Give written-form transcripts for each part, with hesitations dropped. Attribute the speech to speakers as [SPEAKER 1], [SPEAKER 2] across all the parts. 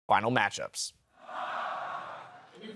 [SPEAKER 1] final matchups.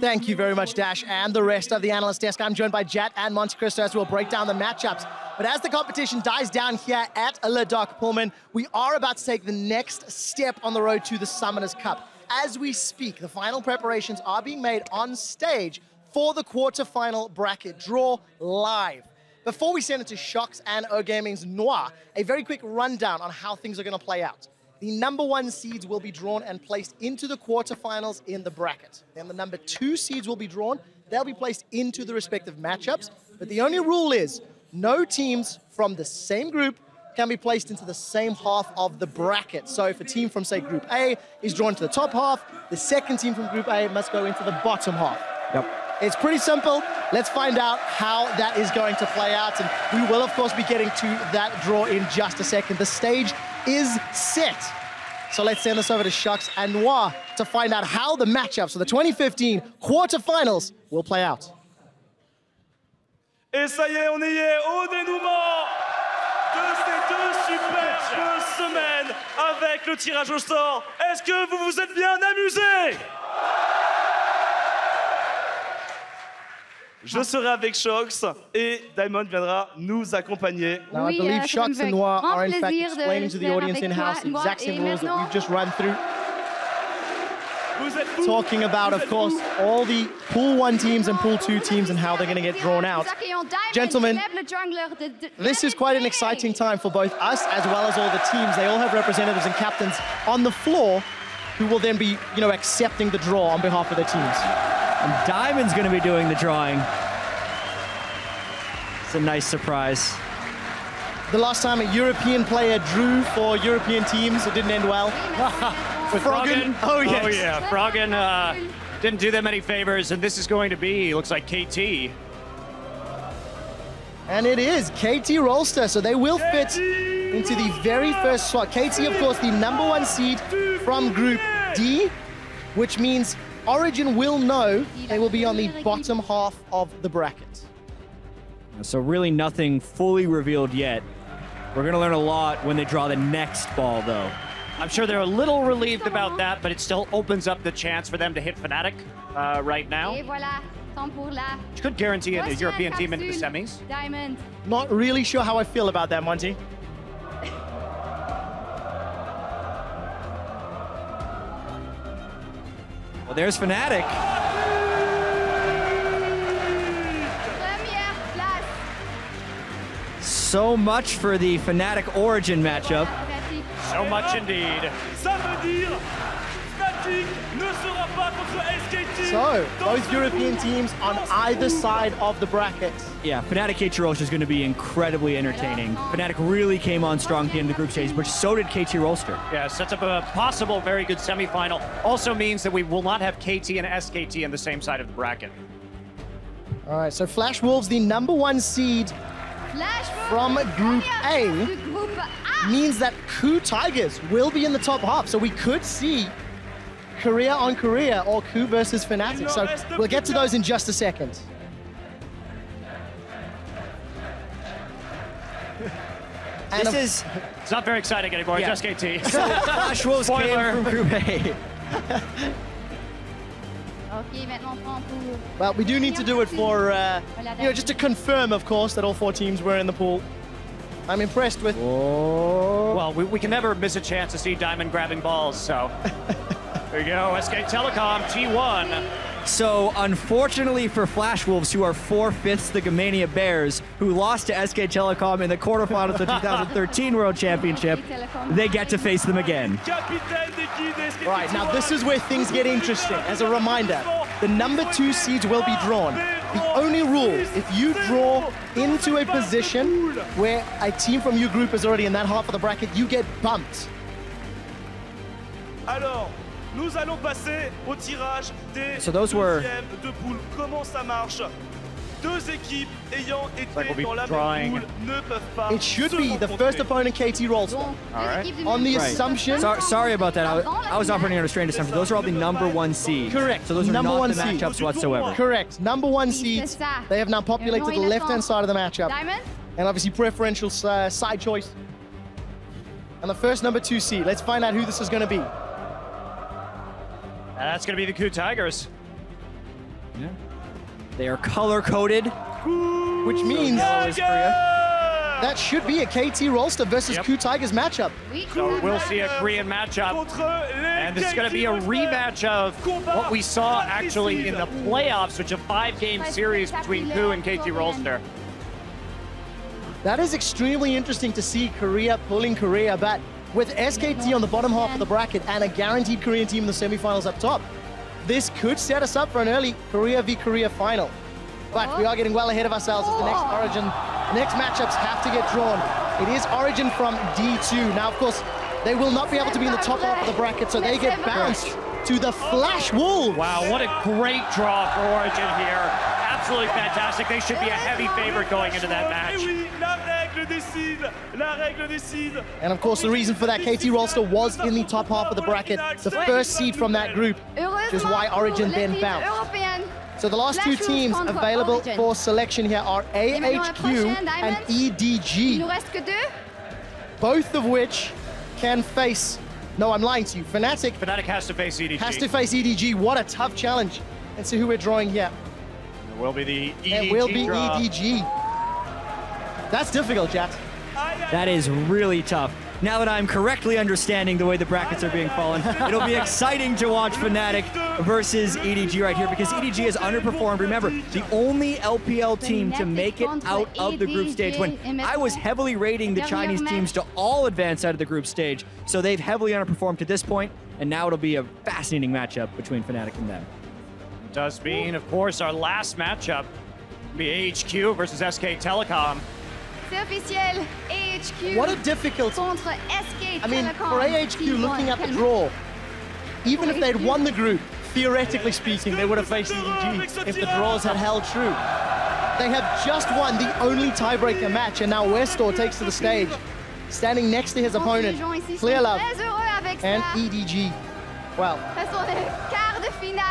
[SPEAKER 2] Thank you very much, Dash, and the rest of the analyst desk. I'm joined by Jat and Monte Cristo as we'll break down the matchups. But as the competition dies down here at Le Doc Pullman, we are about to take the next step on the road to the Summoners Cup. As we speak, the final preparations are being made on stage for the quarterfinal bracket draw live. Before we send it to Shox and O-Gaming's Noir, a very quick rundown on how things are going to play out. The number 1 seeds will be drawn and placed into the quarterfinals in the bracket. Then the number 2 seeds will be drawn. They'll be placed into the respective matchups. But the only rule is no teams from the same group can be placed into the same half of the bracket. So if a team from, say, Group A is drawn to the top half, the second team from Group A must go into the bottom half.
[SPEAKER 3] Yep.
[SPEAKER 2] It's pretty simple. Let's find out how that is going to play out. And we will, of course, be getting to that draw in just a second. The stage is set. So let's send this over to Shox and Noir to find out how the matchups for the 2015 quarterfinals will play out.
[SPEAKER 4] Et ça y est, on y est au dénouement de ces 2 superbes semaines avec le tirage au sort. Est-ce que vous vous êtes bien amusés? Je serai avec Shox et Diamond viendra nous accompagner.
[SPEAKER 2] Now, I believe Shox and Noir are in fact explaining to the audience in-house the exact same rules that we've just run through. Talking about, of course, all the Pool 1 teams and Pool 2 teams and how they're going to get drawn out. Gentlemen, this is quite an exciting time for both us as well as all the teams. They all have representatives and captains on the floor who will then be, accepting the draw on behalf of their teams.
[SPEAKER 3] And Diamond's going to be doing the drawing. It's a nice surprise.
[SPEAKER 2] The last time a European player drew for European teams, it didn't end well.
[SPEAKER 5] With Froggen?
[SPEAKER 2] Oh, yes.
[SPEAKER 5] Oh, yeah. Froggen didn't do them any favors, and this is going to be, looks like KT.
[SPEAKER 2] And it is KT Rolster, so they will fit into the very first slot. KT, of course, the number 1 seed from Group D, which means Origin will know they will be on the bottom half of the bracket.
[SPEAKER 3] So really nothing fully revealed yet. We're going to learn a lot when they draw the next ball, though.
[SPEAKER 5] I'm sure they're a little relieved about that, but it still opens up the chance for them to hit Fnatic right now. Which could guarantee a European team into the semis.
[SPEAKER 2] Not really sure how I feel about that, Monty.
[SPEAKER 3] Well, there's Fnatic. So much for the Fnatic Origin matchup.
[SPEAKER 5] So much indeed.
[SPEAKER 2] So, both European teams on either side of the bracket.
[SPEAKER 3] Yeah, Fnatic KT Rolster is going to be incredibly entertaining. Fnatic really came on strong at the end of the group stage, but so did KT Rolster.
[SPEAKER 5] Yeah, sets up a possible very good semifinal. Also means that we will not have KT and SKT on the same side of the bracket.
[SPEAKER 2] All right, so Flash Wolves, the number 1 seed from Group A, means that KOO Tigers will be in the top half. So we could see Korea on Korea or KOO versus Fnatic. So we'll get to those in just a second.
[SPEAKER 3] It's
[SPEAKER 5] not very exciting anymore, just KT.
[SPEAKER 3] So Flash Wolves came from Group A.
[SPEAKER 2] Well, we do need to do it for, just to confirm, of course, that all 4 teams were in the pool. I'm impressed with...
[SPEAKER 5] Well, we can never miss a chance to see Diamond grabbing balls, so... There you go, SK Telecom, T1.
[SPEAKER 3] So, unfortunately for Flash Wolves, who are 4/5 the Gamania Bears, who lost to SK Telecom in the quarterfinals of the 2013 World Championship, they get to face them again.
[SPEAKER 2] Right, now this is where things get interesting. As a reminder, the number 2 seeds will be drawn. The only rule, if you draw into a position where a team from your group is already in that half of the bracket, you get bumped.
[SPEAKER 4] Alors, nous allons passer au tirage des deuxièmes de poule. Comment ça marche? 2 équipes ayant été dans la même poule ne peuvent pas.
[SPEAKER 2] It should be the first opponent KT Rolster.
[SPEAKER 5] All right.
[SPEAKER 2] On the assumption.
[SPEAKER 3] Sorry about that. I was operating on a strange assumption. Those are all the number 1 seeds.
[SPEAKER 2] Correct.
[SPEAKER 3] So those are
[SPEAKER 2] number
[SPEAKER 3] not
[SPEAKER 2] 1
[SPEAKER 3] the matchups
[SPEAKER 2] seeds.
[SPEAKER 3] whatsoever.
[SPEAKER 2] Correct. Number 1 seeds. They have now populated the left-hand side of the matchup. And obviously preferential side choice. And the first number 2 seed. Let's find out who this is going to be.
[SPEAKER 5] That's going to be the KOO Tigers.
[SPEAKER 3] Yeah. They are color-coded,
[SPEAKER 2] which means that should be a KT Rolster versus KOO Tigers matchup.
[SPEAKER 5] So we'll see a Korean matchup, and this is going to be a rematch of what we saw actually in the playoffs, which is a 5-game series between KOO and KT Rolster.
[SPEAKER 2] That is extremely interesting to see Korea pulling Korea, but with SKT on the bottom half of the bracket and a guaranteed Korean team in the semifinals up top, this could set us up for an early Korea v Korea final. But we are getting well ahead of ourselves as the next Origin, next matchups have to get drawn. It is Origin from D2. Now, of course, they will not be able to be in the top half of the bracket, so they get bounced to the Flash Wolves.
[SPEAKER 5] Wow, what a great draw for Origin here. Absolutely fantastic. They should be a heavy favorite going into that match.
[SPEAKER 2] And of course, the reason for that, KT Rolster was in the top half of the bracket, the first seed from that group, which is why Origin then bounced. So the last two teams available for selection here are AHQ and EDG, both of which can face, no, I'm lying to you, Fnatic.
[SPEAKER 5] Fnatic has to face EDG.
[SPEAKER 2] Has to face EDG. What a tough challenge. Let's see who we're drawing here.
[SPEAKER 5] It will be the EDG
[SPEAKER 2] It will be
[SPEAKER 5] draw.
[SPEAKER 2] EDG. That's difficult, chat.
[SPEAKER 3] That is really tough. Now that I'm correctly understanding the way the brackets are being fallen, it'll be exciting to watch Fnatic versus EDG right here, because EDG has underperformed. Remember, the only LPL team to make it out of the group stage, when I was heavily rating the Chinese teams to all advance out of the group stage, so they've heavily underperformed to this point, and now it'll be a fascinating matchup between Fnatic and them.
[SPEAKER 5] It does mean, of course, our last matchup will be AHQ versus SK Telecom.
[SPEAKER 2] What a difficult. I mean, for AHQ, looking at the draw, even if they'd won the group, theoretically speaking, they would have faced EDG if the draws had held true. They have just won the only tiebreaker match, and now Westor takes to the stage, standing next to his opponent, Clearlove and EDG. Well,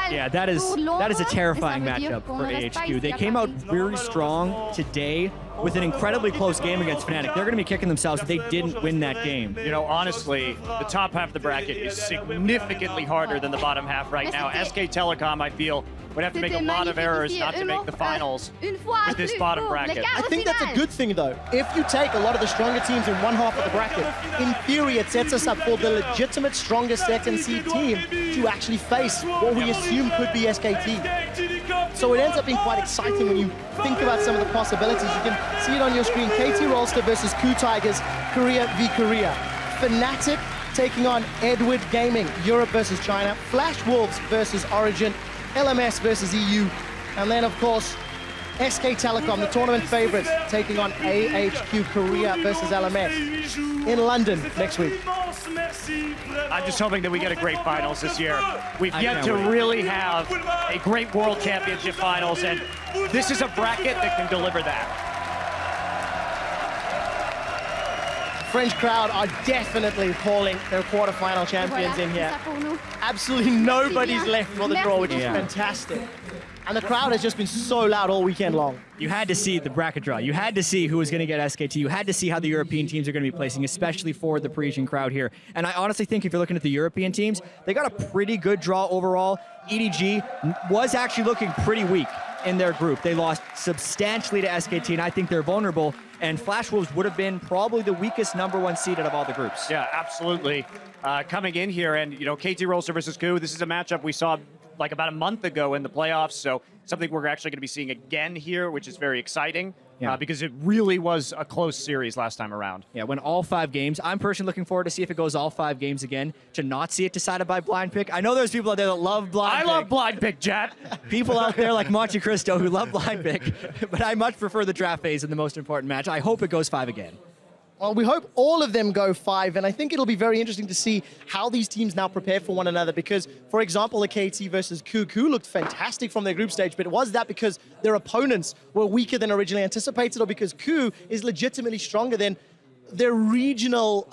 [SPEAKER 3] yeah, that is a terrifying matchup for AHQ. They came out very strong today with an incredibly close game against Fnatic. They're going to be kicking themselves if they didn't win that game.
[SPEAKER 5] You know, honestly, the top half of the bracket is significantly harder than the bottom half right now. SK Telecom, I feel, would have to make a lot of errors not to make the finals with this bottom bracket.
[SPEAKER 2] I think that's a good thing, though. If you take a lot of the stronger teams in one half of the bracket, in theory, it sets us up for the legitimate strongest second seed team to actually face what we assume could be SKT. So it ends up being quite exciting when you think about some of the possibilities. You can see it on your screen. KT Rolster versus KOO Tigers, Korea v Korea. Fnatic taking on Edward Gaming, Europe versus China. Flash Wolves versus Origin. LMS versus EU. And then, of course, SK Telecom, the tournament favorites, taking on AHQ Korea versus LMS in London next week.
[SPEAKER 5] I'm just hoping that we get a great finals this year. We've yet to really have a great World Championship finals, and this is a bracket that can deliver that.
[SPEAKER 2] French crowd are definitely calling their quarterfinal champions in here. Absolutely nobody's left for the draw, which is fantastic. And the crowd has just been so loud all weekend long.
[SPEAKER 3] You had to see the bracket draw. You had to see who was going to get SKT. You had to see how the European teams are going to be placing, especially for the Parisian crowd here. And I honestly think if you're looking at the European teams, they got a pretty good draw overall. EDG was actually looking pretty weak in their group. They lost substantially to SKT, and I think they're vulnerable. And Flash Wolves would have been probably the weakest #1 seed out of all the groups.
[SPEAKER 5] Yeah, absolutely. Coming in here, and you know, KT Rolster versus KOO, this is a matchup we saw like about a month ago in the playoffs, so something we're actually going to be seeing again here, which is very exciting. Because it really was a close series last time around.
[SPEAKER 3] Yeah, when all 5 games. I'm personally looking forward to see if it goes all 5 games again, to not see it decided by blind pick. I know there's people out there that love blind pick.
[SPEAKER 5] I love blind pick, Jet.
[SPEAKER 3] People out there like Monte Cristo who love blind pick, but I much prefer the draft phase in the most important match. I hope it goes 5 again.
[SPEAKER 2] Well, we hope all of them go 5, and I think it'll be very interesting to see how these teams now prepare for one another, because, for example, the KT versus KOO looked fantastic from their group stage, but was that because their opponents were weaker than originally anticipated, or because KOO is legitimately stronger than their regional,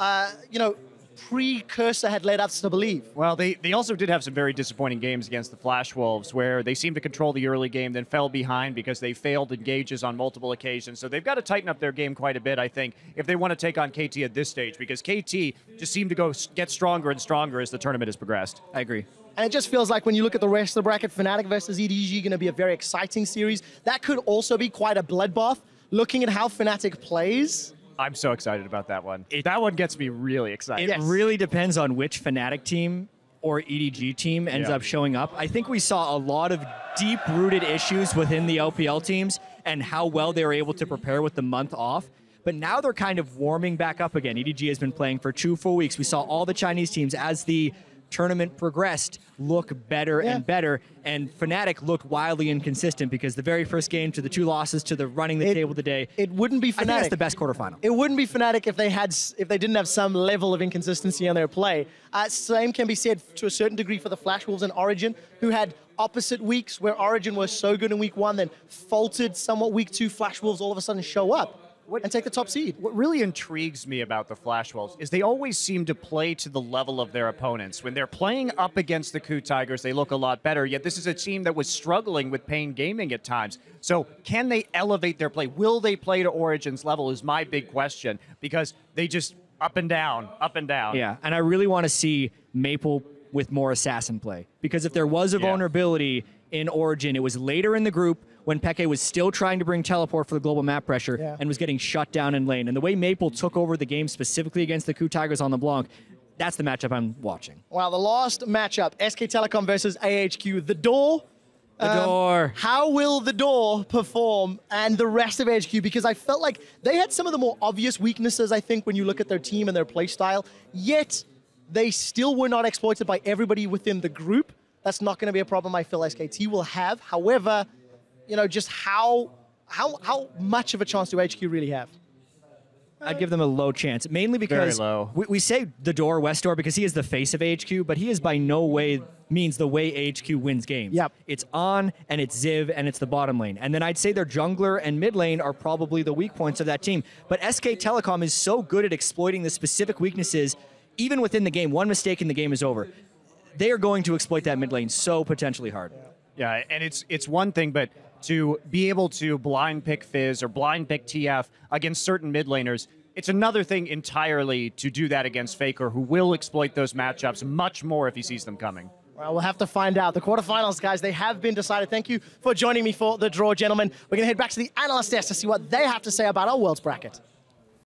[SPEAKER 2] precursor had led us to believe.
[SPEAKER 5] Well, they also did have some very disappointing games against the Flash Wolves where they seemed to control the early game, then fell behind because they failed engages on multiple occasions. So they've got to tighten up their game quite a bit, I think, if they want to take on KT at this stage, because KT just seemed to get stronger and stronger as the tournament has progressed.
[SPEAKER 3] I agree.
[SPEAKER 2] And it just feels like when you look at the rest of the bracket, Fnatic versus EDG going to be a very exciting series. That could also be quite a bloodbath. Looking at how Fnatic plays,
[SPEAKER 5] I'm so excited about that one. That one gets me really excited.
[SPEAKER 3] It really depends on which Fnatic team or EDG team ends up showing up. I think we saw a lot of deep-rooted issues within the LPL teams and how well they were able to prepare with the month off. But now they're kind of warming back up again. EDG has been playing for 2 full weeks. We saw all the Chinese teams, as the tournament progressed, look better and better, and Fnatic looked wildly inconsistent because the very first game to the 2 losses to the running the table today.
[SPEAKER 2] It wouldn't be Fnatic.
[SPEAKER 3] I think that's the best quarterfinal.
[SPEAKER 2] It wouldn't be Fnatic if they didn't have some level of inconsistency on their play. Same can be said to a certain degree for the Flash Wolves and Origin, who had opposite weeks where Origin was so good in week 1, then faltered somewhat week 2. Flash Wolves all of a sudden show up and take the top seed.
[SPEAKER 5] What really intrigues me about the Flash Wolves is they always seem to play to the level of their opponents. When they're playing up against the Coup Tigers, they look a lot better, yet this is a team that was struggling with Pain Gaming at times. So can they elevate their play? Will they play to Origin's level is my big question, because they just up and down, up and down.
[SPEAKER 3] Yeah, and I really want to see Maple with more assassin play, because if there was a vulnerability in Origin, it was later in the group when Peke was still trying to bring teleport for the global map pressure and was getting shut down in lane. And the way Maple took over the game specifically against the Coup Tigers on LeBlanc, that's the matchup I'm watching.
[SPEAKER 2] Well, the last matchup, SK Telecom versus AHQ. The Door. How will the Door perform and the rest of AHQ? Because I felt like they had some of the more obvious weaknesses, I think, when you look at their team and their play style, yet they still were not exploited by everybody within the group. That's not going to be a problem I feel SKT will have. However, you know, just how much of a chance do HQ really have?
[SPEAKER 3] I'd give them a low chance, mainly because we say the Door, West Door, because he is the face of AHQ, but he is by no way means the way AHQ wins games.
[SPEAKER 2] Yep.
[SPEAKER 3] It's on, and it's Ziv, and it's the bottom lane. And then I'd say their jungler and mid lane are probably the weak points of that team. But SK Telecom is so good at exploiting the specific weaknesses, even within the game. One mistake in the game is over. They are going to exploit that mid lane so potentially hard.
[SPEAKER 5] Yeah, and it's one thing, but to be able to blind pick Fizz or blind pick TF against certain mid laners, it's another thing entirely to do that against Faker, who will exploit those matchups much more if he sees them coming.
[SPEAKER 2] Well, we'll have to find out. The quarterfinals, guys, they have been decided. Thank you for joining me for the draw, gentlemen. We're going to head back to the analyst desk to see what they have to say about our Worlds bracket.